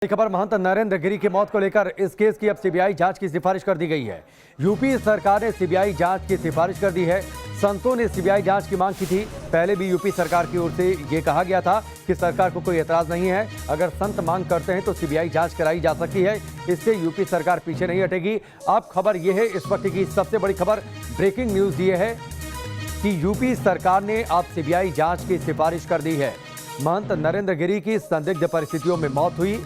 खबर महंत नरेंद्र गिरी की मौत को लेकर इस केस की अब सीबीआई जांच की सिफारिश कर दी गई है। यूपी सरकार ने सीबीआई जांच की सिफारिश कर दी है। संतों ने सीबीआई जांच की मांग की थी। पहले भी यूपी सरकार की ओर से ये कहा गया था कि सरकार को कोई एतराज नहीं है, अगर संत मांग करते हैं तो सीबीआई जांच कराई जा सकती है। इससे यूपी सरकार पीछे नहीं हटेगी। अब खबर यह है, इस वक्त की सबसे बड़ी खबर, ब्रेकिंग न्यूज ये है कि यूपी सरकार ने अब सीबीआई जांच की सिफारिश कर दी है। महंत नरेंद्र गिरी की संदिग्ध परिस्थितियों में मौत हुई।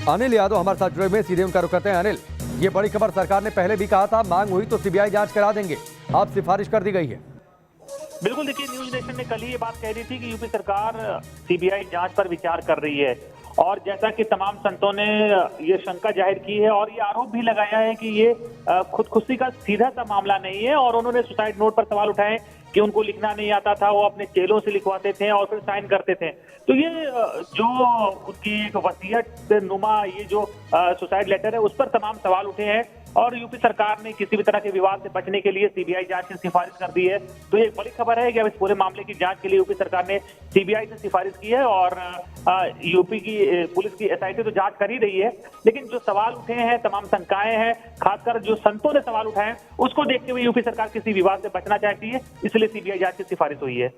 अनिल यादव हमारे साथ जुड़े हुए, सीधे उनका रुख करते हैं। अनिल, ये बड़ी खबर, सरकार ने पहले भी कहा था मांग हुई तो सीबीआई जांच करा देंगे, अब सिफारिश कर दी गई है। बिल्कुल, देखिए, न्यूज नेशन ने कल ही ये बात कह दी थी कि यूपी सरकार सीबीआई जांच पर विचार कर रही है, और जैसा कि तमाम संतों ने ये शंका जाहिर की है और ये आरोप भी लगाया है कि ये खुदकुशी का सीधा सा मामला नहीं है, और उन्होंने सुसाइड नोट पर सवाल उठाए कि उनको लिखना नहीं आता था, वो अपने चेलों से लिखवाते थे और फिर साइन करते थे। तो ये जो उनकी एक वसीयत नुमा ये जो सुसाइड लेटर है, उस पर तमाम सवाल उठे हैं, और यूपी सरकार ने किसी भी तरह के विवाद से बचने के लिए सीबीआई जांच की सिफारिश कर दी है। तो ये एक बड़ी खबर है कि अब इस पूरे मामले की जांच के लिए यूपी सरकार ने सीबीआई से सिफारिश की है, और यूपी की पुलिस की एसआईटी तो जांच कर ही रही है, लेकिन जो सवाल उठे हैं, तमाम शंकाएं हैं, खासकर जो संतों ने सवाल उठाए हैं, उसको देखते हुए यूपी सरकार किसी विवाद से बचना चाहती है, इसलिए सीबीआई जांच की सिफारिश हुई है।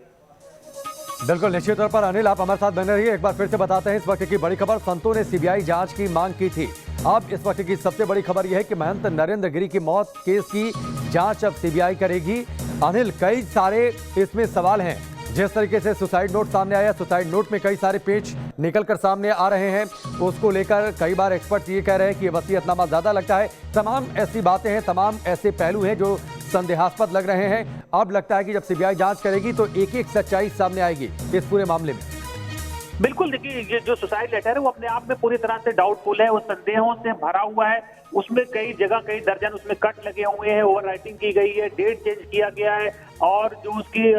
बिल्कुल, निश्चित तौर पर अनिल, आप हमारे साथ बने रहिए। एक बार फिर से बताते हैं इस वक्त की बड़ी खबर, संतों ने सीबीआई जांच की मांग की थी। अब इस वक्त की सबसे बड़ी खबर यह है कि महंत नरेंद्र गिरी की मौत केस की जांच अब सीबीआई करेगी। अनिल, कई सारे इसमें सवाल हैं। जिस तरीके से सुसाइड नोट सामने आया, सुसाइड नोट में कई सारे पेज निकलकर सामने आ रहे हैं, उसको लेकर कई बार एक्सपर्ट ये कह रहे हैं कि वसीयतनामा ज्यादा लगता है। तमाम ऐसी बातें हैं, तमाम ऐसे पहलू हैं जो संदेहास्पद लग रहे हैं। अब लगता है कि जब सीबीआई जांच करेगी तो एक एक सच्चाई सामने आएगी इस पूरे मामले में। बिल्कुल, देखिए, ये जो सुसाइड लेटर है वो अपने आप में पूरी तरह से डाउटफुल है, वो संदेहों से भरा हुआ है। उसमें कई जगह कई दर्जन उसमें कट लगे हुए हैं, ओवर राइटिंग की गई है, डेट चेंज किया गया है, और जो उसकी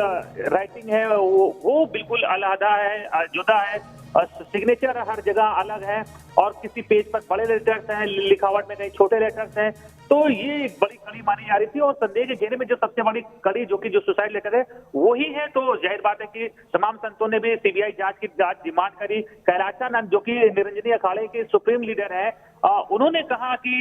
राइटिंग है वो बिल्कुल अलहदा है, जुदा है, सिग्नेचर हर जगह अलग है, और किसी पेज पर बड़े लेटर्स हैं लिखावट में, कहीं छोटे लेटर्स हैं। तो ये एक बड़ी कड़ी मानी जा रही थी, और संदेह के घेरे में जो सबसे बड़ी कड़ी जो कि जो सुसाइड लेटर है वही है। तो जाहिर बात है कि तमाम संतों ने भी सीबीआई जांच की डिमांड करी। कैलाशानंद, जो कि निरंजनी अखाड़े के सुप्रीम लीडर है, उन्होंने कहा कि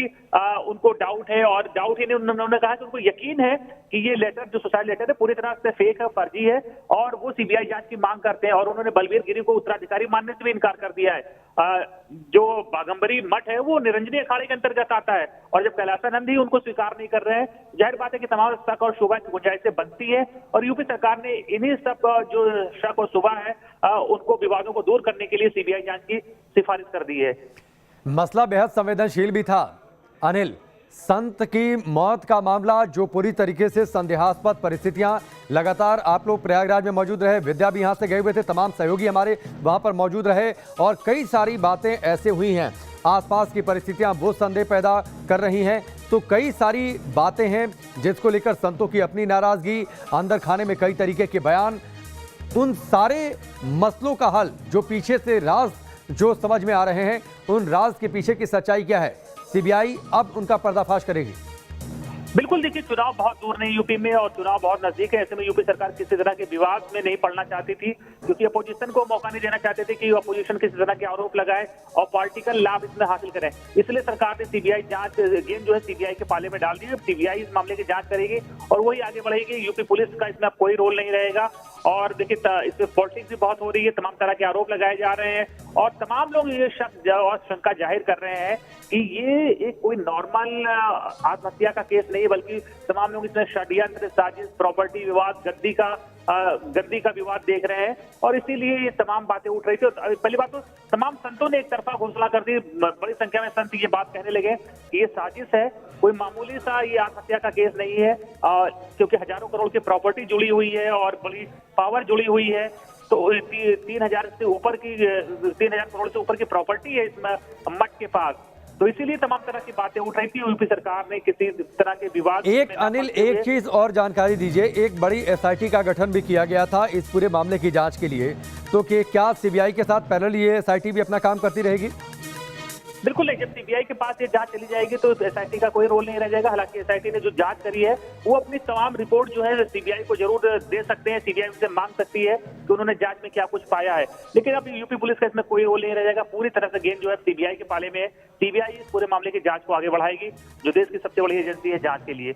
उनको डाउट है, और डाउट ही नहीं, उन्होंने कहा कि उनको यकीन है कि ये लेटर जो सुसाइड लेटर है पूरी तरह से फेक है, फर्जी है, और वो सीबीआई जांच की मांग करते हैं। और उन्होंने बलबीर गिरी को उत्तराधिकारी मानने से भी इनकार कर दिया है। जो बागंबरी मठ है वो निरंजनी अखाड़े के अंतर्गत आता है, और जब कैलाशानंद ही उनको स्वीकार नहीं कर रहे हैं, जाहिर बात है कि तमाम शक और शुबा की गुंजाइशें बनती है, और यूपी सरकार ने इन्हीं सब जो शक और शुबा है उनको, विवादों को दूर करने के लिए सीबीआई जांच की सिफारिश कर दी है। मसला बेहद संवेदनशील भी था अनिल। संत की मौत का मामला, जो पूरी तरीके से संदेहास्पद परिस्थितियां, लगातार आप लोग प्रयागराज में मौजूद रहे, विद्या भी यहां से गए हुए थे, तमाम सहयोगी हमारे वहां पर मौजूद रहे, और कई सारी बातें ऐसे हुई हैं, आसपास की परिस्थितियां वो संदेह पैदा कर रही हैं। तो कई सारी बातें हैं जिसको लेकर संतों की अपनी नाराजगी, अंदर खाने में कई तरीके के बयान, उन सारे मसलों का हल, जो पीछे से राज जो समझ में आ रहे हैं, उन राज के पीछे की सच्चाई क्या है, सीबीआई अब उनका पर्दाफाश करेगी। बिल्कुल, देखिए, चुनाव बहुत दूर नहीं यूपी में, और चुनाव बहुत नजदीक है। ऐसे में यूपी सरकार किसी तरह के विवाद में नहीं पड़ना चाहती थी, क्योंकि अपोजिशन को मौका नहीं देना चाहते थे कि अपोजिशन किसी तरह के आरोप लगाए और पॉलिटिकल लाभ इसमें हासिल करें। इसलिए सरकार ने सीबीआई जांच गेम जो है सीबीआई के पाले में डाल दी है। सीबीआई इस मामले की जांच करेगी और वही आगे बढ़ेगी। यूपी पुलिस का इसमें अब कोई रोल नहीं रहेगा, और देखिए, इसमें पॉलिटिक्स भी बहुत हो रही है, तमाम तरह के आरोप लगाए जा रहे हैं, और तमाम लोग ये शक और शंका जाहिर कर रहे हैं कि ये एक कोई नॉर्मल आत्महत्या का केस नहीं, बल्कि तमाम लोग इसमें षड्यंत्र, साजिश, प्रॉपर्टी विवाद, गद्दी का विवाद देख रहे हैं, और इसीलिए ये तमाम बातें उठ रही थी। पहली बात तो तमाम संतों ने एक तरफा घोषणा कर दी, बड़ी संख्या में संत ये बात कहने लगे कि ये साजिश है, कोई मामूली सा ये आत्महत्या का केस नहीं है, क्योंकि हजारों करोड़ की प्रॉपर्टी जुड़ी हुई है और बड़ी पावर जुड़ी हुई है। तो 3,000 करोड़ से ऊपर की प्रॉपर्टी है इसमें मठ के पास। तो इसीलिए तमाम तरह की बातें उठ रही थी। यूपी सरकार ने किसी तरह के विवाद अनिल, एक चीज और जानकारी दीजिए, एक बड़ी एसआईटी का गठन भी किया गया था इस पूरे मामले की जांच के लिए, तो क्या सीबीआई के साथ पैरेलल ये एसआईटी भी अपना काम करती रहेगी? बिल्कुल नहीं, जब सीबीआई के पास ये जांच चली जाएगी तो एसआईटी का कोई रोल नहीं रह जाएगा। हालांकि एसआईटी ने जो जांच करी है वो अपनी तमाम रिपोर्ट जो है सीबीआई को जरूर दे सकते हैं, सीबीआई उनसे मांग सकती है कि उन्होंने जांच में क्या कुछ पाया है। लेकिन अब यूपी पुलिस का इसमें कोई रोल नहीं रह जाएगा, पूरी तरह से गेंद जो है सीबीआई के पाले में है। सीबीआई इस पूरे मामले की जांच को आगे बढ़ाएगी, जो देश की सबसे बड़ी एजेंसी है जांच के लिए।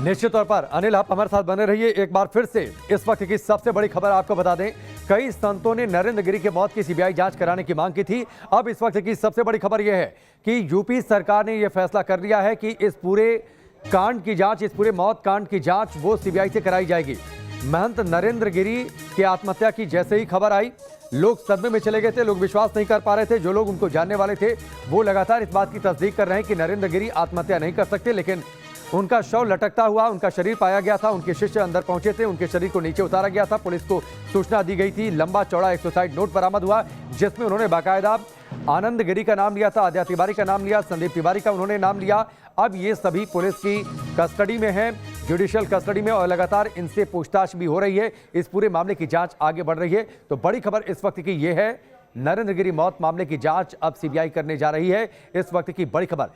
निश्चित तौर पर अनिल, आप हमारे साथ बने रहिए। एक बार फिर से इस वक्त की सबसे बड़ी खबर आपको बता दें, कई संतों ने नरेंद्र गिरी की मौत की सीबीआई जांच कराने की मांग की थी। अब इस वक्त की सबसे बड़ी खबर यह है कि यूपी सरकार ने यह फैसला कर लिया है कि इस पूरे कांड की जांच, इस पूरे मौत कांड की जांच वो सीबीआई से कराई जाएगी। महंत नरेंद्र गिरी के आत्महत्या की जैसे ही खबर आई, लोग सदमे में चले गए थे, लोग विश्वास नहीं कर पा रहे थे। जो लोग उनको जानने वाले थे वो लगातार इस बात की तस्दीक कर रहे हैं कि नरेंद्र गिरी आत्महत्या नहीं कर सकते, लेकिन उनका शव लटकता हुआ, उनका शरीर पाया गया था। उनके शिष्य अंदर पहुंचे थे, उनके शरीर को नीचे उतारा गया था। पुलिस को सूचना दी गई थी। लंबा चौड़ा एक सुसाइड नोट बरामद हुआ जिसमें उन्होंने बाकायदा आनंद गिरी का नाम लिया था, आद्या तिवारी का नाम लिया, संदीप तिवारी का उन्होंने नाम लिया। अब ये सभी पुलिस की कस्टडी में है, जुडिशियल कस्टडी में, और लगातार इनसे पूछताछ भी हो रही है। इस पूरे मामले की जांच आगे बढ़ रही है। तो बड़ी खबर इस वक्त की यह है, नरेंद्र गिरी मौत मामले की जांच अब सीबीआई करने जा रही है। इस वक्त की बड़ी खबर।